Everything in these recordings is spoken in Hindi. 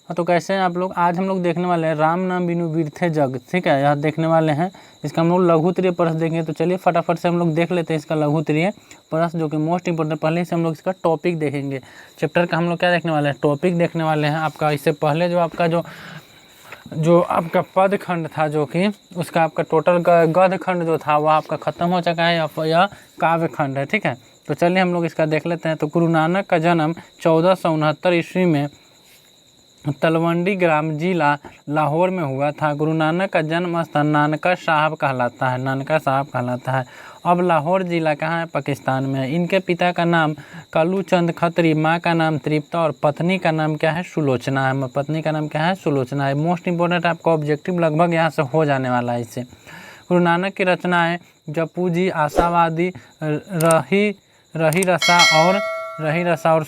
तो कैसे हैं आप लोग? आज हम लोग देखने वाले हैं राम नाम बिनु बिरथे जग, ठीक है, यह देखने वाले हैं। इसका हम लोग लघुत्तरीय प्रश्न देखेंगे। तो चलिए फटाफट से हम लोग देख लेते हैं इसका लघुत्तरीय प्रश्न, जो कि मोस्ट इंपोर्टेंट। पहले से हम लोग इसका टॉपिक देखेंगे। चैप्टर का हम लोग क्या देखने वाले हैं? टॉपिक देखने वाले हैं आपका। इससे पहले जो आपका जो आपका पद खंड था, जो कि उसका आपका टोटल गद्य खंड जो था वह आपका खत्म हो चुका है, या काव्य खंड है, ठीक है। तो चलिए हम लोग इसका देख लेते हैं। तो गुरु नानक का जन्म 1469 ईस्वी में तलवंडी ग्राम जिला लाहौर में हुआ था। गुरु नानक का जन्म स्थान नानका साहब कहलाता है, नानका साहब कहलाता है। अब लाहौर जिला कहाँ है? पाकिस्तान में है। इनके पिता का नाम कालू चंद खत्री, माँ का नाम तृप्ता और पत्नी का नाम क्या है? सुलोचना है। पत्नी का नाम क्या है? सुलोचना है। मोस्ट इंपोर्टेंट आपका ऑब्जेक्टिव लगभग यहाँ से हो जाने वाला है इससे। गुरु नानक की रचनाएं जपू जी, आशावादी, रही रसा और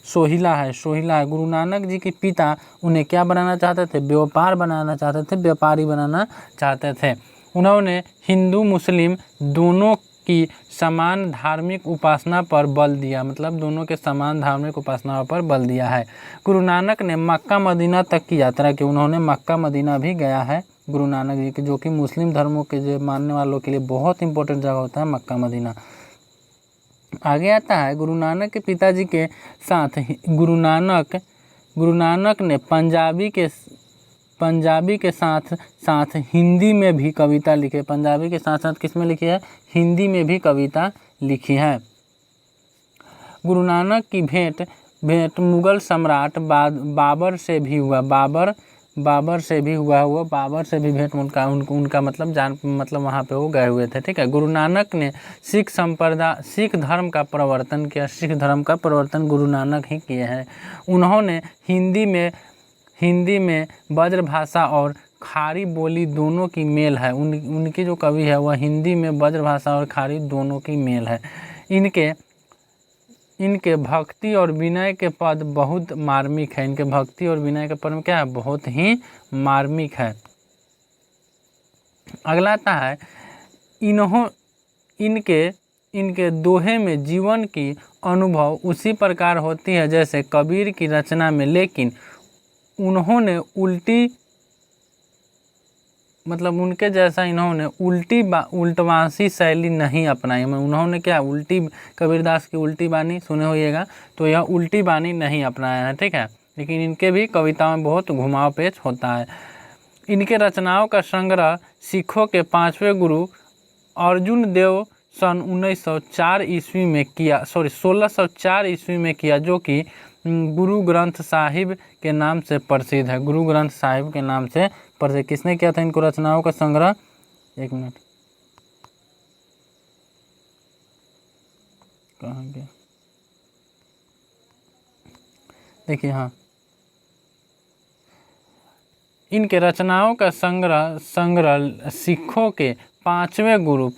सोहिला है। गुरु नानक जी के पिता उन्हें क्या बनाना चाहते थे? व्यापार बनाना चाहते थे, व्यापारी बनाना चाहते थे। उन्होंने हिंदू मुस्लिम दोनों की समान धार्मिक उपासना पर बल दिया, मतलब दोनों के समान धार्मिक उपासना पर बल दिया है। गुरु नानक ने मक्का मदीना तक की यात्रा की। उन्होंने मक्का मदीना भी गया है गुरु नानक जी के, जो कि मुस्लिम धर्मों के जो मानने वालों के लिए बहुत इंपॉर्टेंट जगह होता है मक्का मदीना। आगे आता है गुरु नानक के पिताजी के साथ गुरु नानक ने पंजाबी के साथ साथ हिंदी में भी कविता लिखी। पंजाबी के साथ साथ किस में लिखी है? हिंदी में भी कविता लिखी है। गुरु नानक की भेंट मुगल सम्राट बाबर से भी हुआ। बाबर से भी भेंट उनका मतलब वहाँ पे वो गए हुए थे, ठीक है। गुरु नानक ने सिख धर्म का प्रवर्तन किया। सिख धर्म का प्रवर्तन गुरु नानक ही किए हैं। उन्होंने हिंदी में ब्रजभाषा और खारी बोली दोनों की मेल है। उनकी जो कवि है वह हिंदी में ब्रजभाषा और खारी दोनों की मेल है। इनके भक्ति और विनय के पद बहुत मार्मिक है। इनके भक्ति और विनय के पद क्या है? बहुत ही मार्मिक है। अगला आता है इनके दोहे में जीवन की अनुभव उसी प्रकार होती है जैसे कबीर की रचना में, लेकिन उन्होंने उनके जैसा इन्होंने उल्टवासी शैली नहीं अपनाई। उन्होंने क्या कबीरदास की उल्टी बानी सुने होइएगा, तो यह उल्टी बानी नहीं अपनाया है, ठीक है। लेकिन इनके भी कविताओं में बहुत घुमाव पेच होता है। इनके रचनाओं का संग्रह सिखों के 5वें गुरु अर्जुन देव सन 1604 ईस्वी में किया, जो कि गुरु ग्रंथ साहिब के नाम से प्रसिद्ध है। गुरु ग्रंथ साहिब के नाम से प्रसिद्ध। किसने किया था इनको रचनाओं का संग्रह? एक मिनट, कहाँ गया? देखिए, हाँ, इनके रचनाओं का संग्रह सिखों के पांचवें गुरु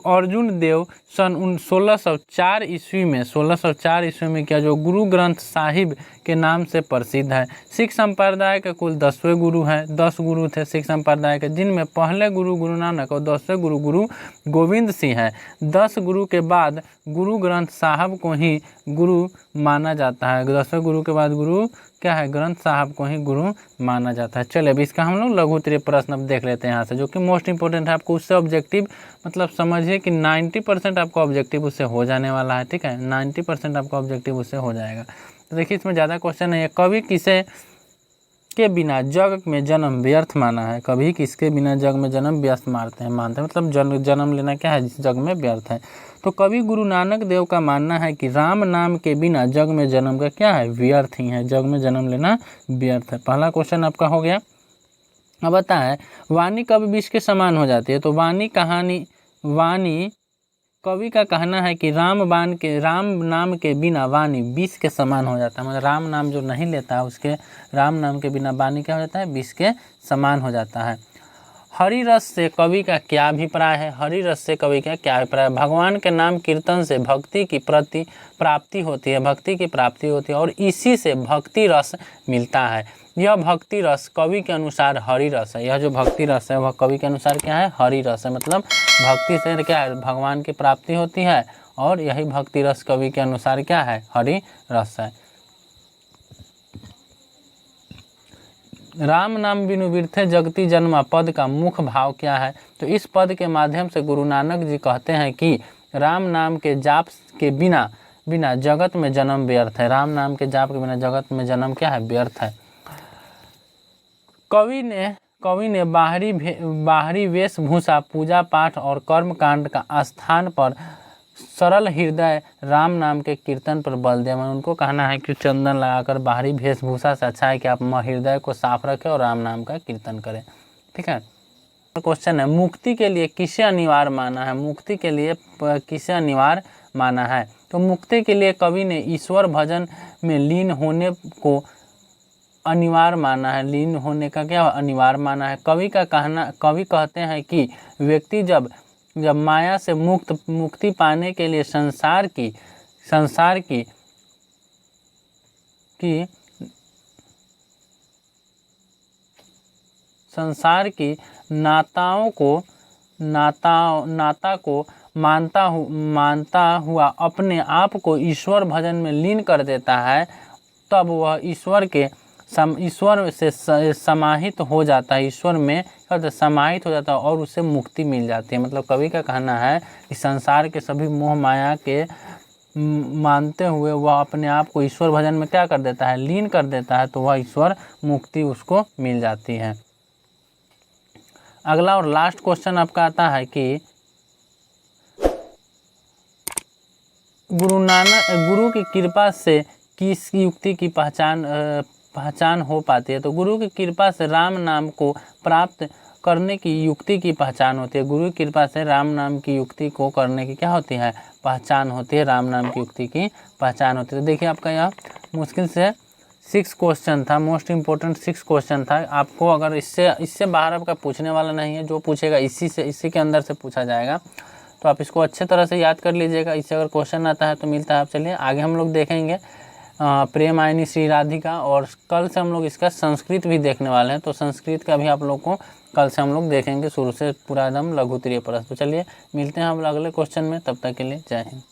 अर्जुन देव सन 1604 ईस्वी में किया, जो गुरु ग्रंथ साहिब के नाम से प्रसिद्ध है। सिख संप्रदाय के कुल 10वें गुरु हैं। 10 गुरु थे सिख संप्रदाय के, जिनमें पहले गुरु नानक और 10वें गुरु गोविंद सिंह है। 10 गुरु के बाद गुरु ग्रंथ साहब को ही गुरु माना जाता है। 10वें गुरु के बाद गुरु क्या है? ग्रंथ साहब को ही गुरु माना जाता है। चलिए अब इसका हम लोग लघुत्तरीय प्रश्न अब देख लेते हैं यहाँ से, जो कि मोस्ट इंपोर्टेंट है। आपको उससे ऑब्जेक्टिव समझिए कि 90% आपका ऑब्जेक्टिव उससे हो जाने वाला है, ठीक है। 90% आपका ऑब्जेक्टिव उससे हो जाएगा। तो देखिए इसमें ज़्यादा क्वेश्चन नहीं है। कभी किसे के बिना जग में जन्म व्यर्थ माना है? कभी किसके बिना जग में जन्म व्यर्थ मानते हैं, जन्म लेना क्या है? जग में व्यर्थ है। तो कवि गुरु नानक देव का मानना है कि राम नाम के बिना जग में जन्म का क्या है? व्यर्थ ही है। जग में जन्म लेना व्यर्थ है। पहला क्वेश्चन आपका हो गया। अब आता है वाणी कब विष के समान हो जाती है? तो वाणी कवि का कहना है कि राम नाम के बिना वाणी विष के समान हो जाता है। मतलब राम नाम जो नहीं लेता है उसके राम नाम के बिना वाणी क्या हो जाता है? विष के समान हो जाता है। हरि रस से कवि का क्या अभिप्राय है? हरि रस से कवि का क्या अभिप्राय है? भगवान के नाम कीर्तन से भक्ति की प्राप्ति होती है और इसी से भक्ति रस मिलता है। यह भक्ति रस कवि के अनुसार हरि रस है। यह जो भक्ति रस है वह कवि के अनुसार क्या है? हरि रस है। मतलब भक्ति से क्या है? भगवान की प्राप्ति होती है और यही भक्ति रस कवि के अनुसार क्या है, हरि रस है। राम नाम बिनु बिरथे जगती जन्मा पद का मुख्य भाव क्या है? तो इस पद के माध्यम से गुरु नानक जी कहते हैं कि राम नाम के जाप के बिना जगत में जन्म व्यर्थ है। राम नाम के जाप के बिना जगत में जन्म क्या है, व्यर्थ है। कवि ने बाहरी वेशभूषा, पूजा पाठ और कर्म कांड का स्थान पर सरल हृदय राम नाम के कीर्तन पर बल दिया। मैं उनको कहना है कि चंदन लगाकर बाहरी वेशभूषा से अच्छा है कि आप हृदय को साफ रखें और राम नाम का कीर्तन करें। ठीक है। क्वेश्चन है, मुक्ति के लिए किसे अनिवार्य माना है? मुक्ति के लिए किसे अनिवार्य माना है? तो मुक्ति के लिए कवि ने ईश्वर भजन में लीन होने को अनिवार्य माना है। लीन होने का क्या अनिवार्य माना है? कवि कहते हैं कि व्यक्ति जब माया से मुक्ति पाने के लिए संसार की नाता को मानता हुआ अपने आप को ईश्वर भजन में लीन कर देता है, तब वह ईश्वर से समाहित हो जाता है, ईश्वर में समाहित हो जाता है और उसे मुक्ति मिल जाती है। मतलब कवि का कहना है कि संसार के सभी मोह माया के मानते हुए वह अपने आप को ईश्वर भजन में क्या कर देता है, लीन कर देता है, तो वह ईश्वर मुक्ति उसको मिल जाती है। अगला और लास्ट क्वेश्चन आपका आता है कि गुरु की कृपा से किस युक्ति की पहचान हो पाती है? तो गुरु की कृपा से राम नाम को प्राप्त करने की युक्ति की पहचान होती है। गुरु की कृपा से राम नाम की युक्ति को करने की क्या होती है, पहचान होती है। राम नाम की युक्ति की पहचान होती है। तो देखिए आपका यह मुश्किल से 6 क्वेश्चन था, मोस्ट इम्पोर्टेंट 6 क्वेश्चन था। आपको अगर इससे बाहर आपका पूछने वाला नहीं है, जो पूछेगा इसी के अंदर से पूछा जाएगा, तो आप इसको अच्छे तरह से याद कर लीजिएगा। इससे अगर क्वेश्चन आता है तो मिलता है। आप चलिए आगे हम लोग देखेंगे प्रेम आयनी श्री राधिका, और कल से हम लोग इसका संस्कृत भी देखने वाले हैं। तो संस्कृत का भी आप लोग को कल से हम लोग देखेंगे, शुरू से पूरा एकदम लघुत्तरीय प्रश्न। तो चलिए मिलते हैं हम अगले क्वेश्चन में, तब तक के लिए जय हिंद।